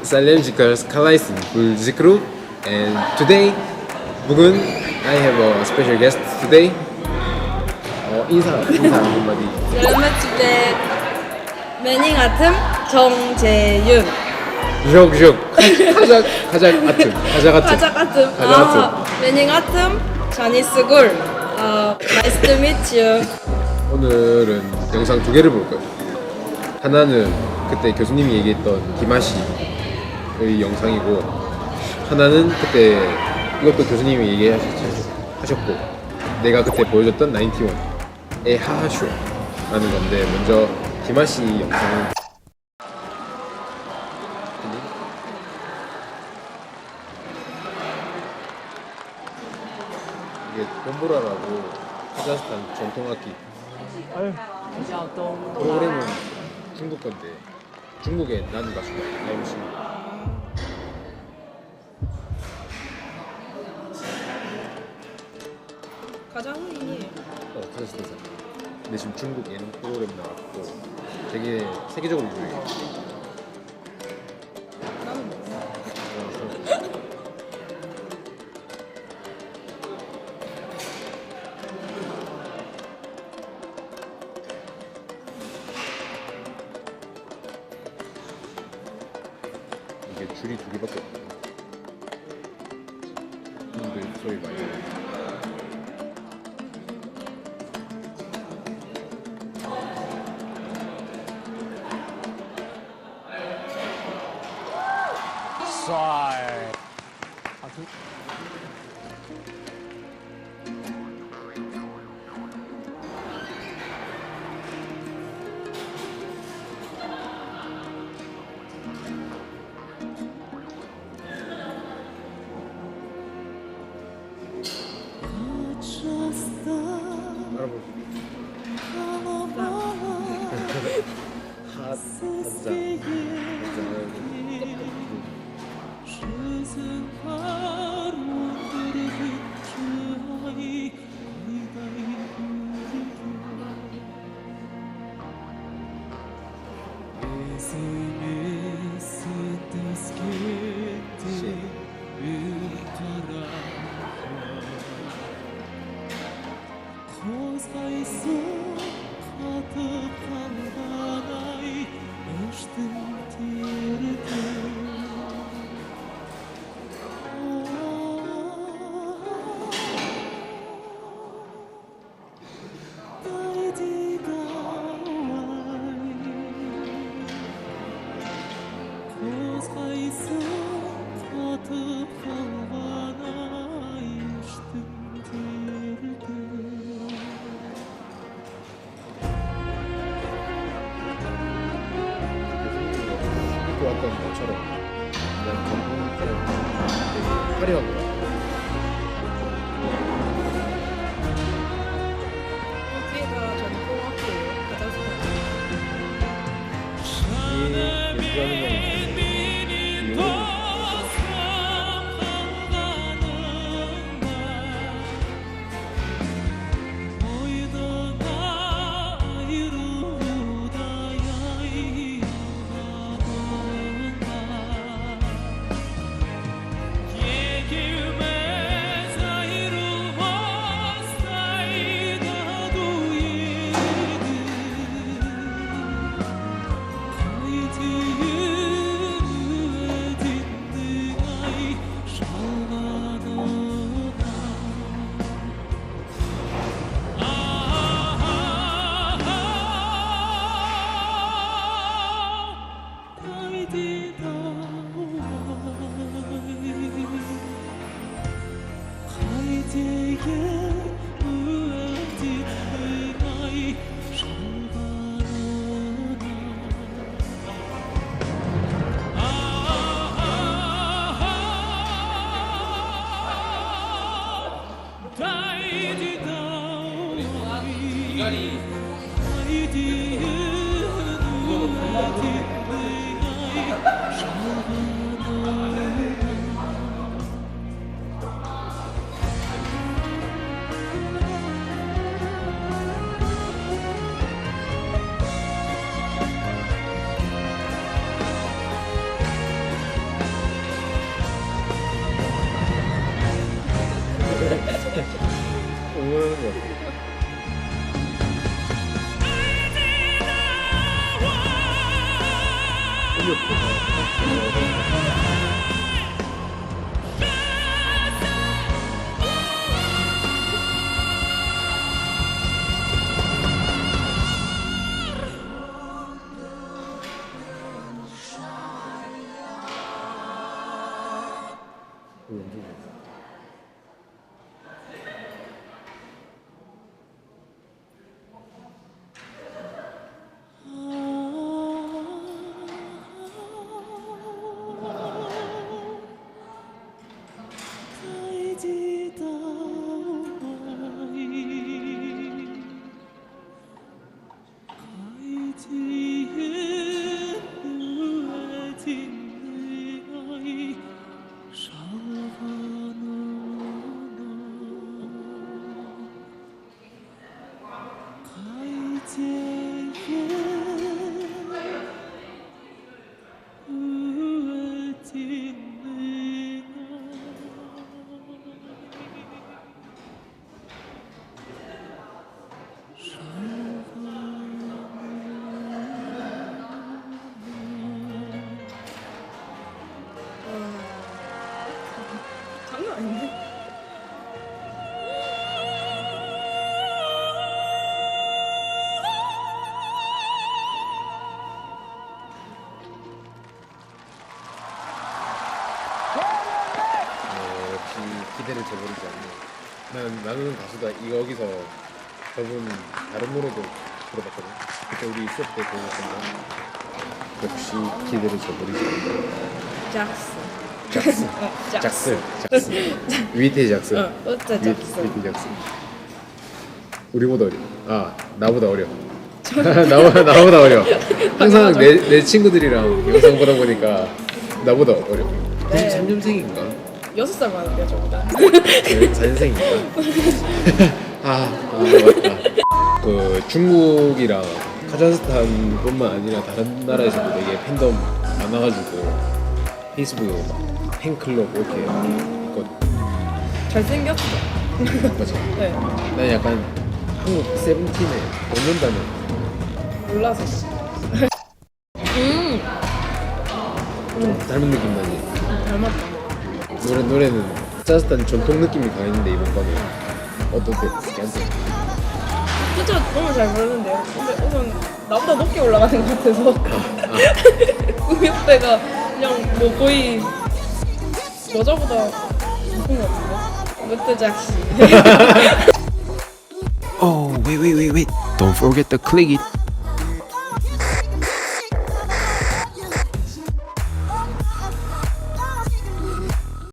Salam Kalaisin Zikru, and today, Bugun, I have a special guest today. 인사 한마디. 여름의 주제 매닝아틈 정재윤. 가자가틈. 매닝아틈 자니스굴. Nice to meet you. 오늘은 영상 두 개를 볼 거예요. 하나는 그때 교수님이 얘기했던 디마시의 영상이고, 하나는 그때 이것도 교수님이 얘기하셨고 내가 그때 보여줬던 91의 하하쇼라는 건데, 먼저 디마시 영상은 이게 봄보라라고 카자흐스탄 전통악기 프로그램은 중국 건데, 중국에 나는 가수가 MC. 가장 흔히 카자흐스탄 사람. 근데 지금 중국 예능 프로그램 나왔고 되게 세계적으로 유명해. 나는 몰라. 이게 줄이 두 개밖에 없네. 근데 소리 많이 나요. 왔던 것처럼 그냥 전통처럼 되게 화려하고. 뒤에 다 전통 학교예요. 가자스탄. 이 연주하는 건 응원하는 거 같아. 장난 아닌데? 역시 기대를 저버리지 않네. 나는 가수다. 여기서 저분 다른 노래도 들어봤거든. 그때 우리 수업 때 배웠었나? 역시 기대를 저버리지 않네. 잭스. 잭스. 위태 잭스. 어짜 잭스. 위태 잭스. 우리보다 어려. 아, 나보다 어려. 나보다 어려. 항상 내 친구들이랑 영상 보다 보니까 나보다 어려. 네. 93년생인가? 6살 많은데요, 저보다. 4년생인가? 맞다. 그 중국이랑 카자흐스탄뿐만 아니라 다른 나라에서도 되게 팬덤 많아가지고 페이스북에 막 팬클럽 이렇게 있거든. 잘생겼어. 맞아. 네. 난 약간 한국 세븐틴의 원년단을 몰라서 씨. 닮은 느낌 나지. 닮았다. 노래는 카자흐스탄 전통 느낌이 강했는데 이번 거는 어떤데? 걔한테 진짜 너무 잘 부르는데요. 근데 우선 나보다 높게 올라가는 것 같아서 음역대가 그냥 뭐 거의 여자보다 높은 것 같은데. 롯데 잭시. Oh, wait. Don't forget to click it.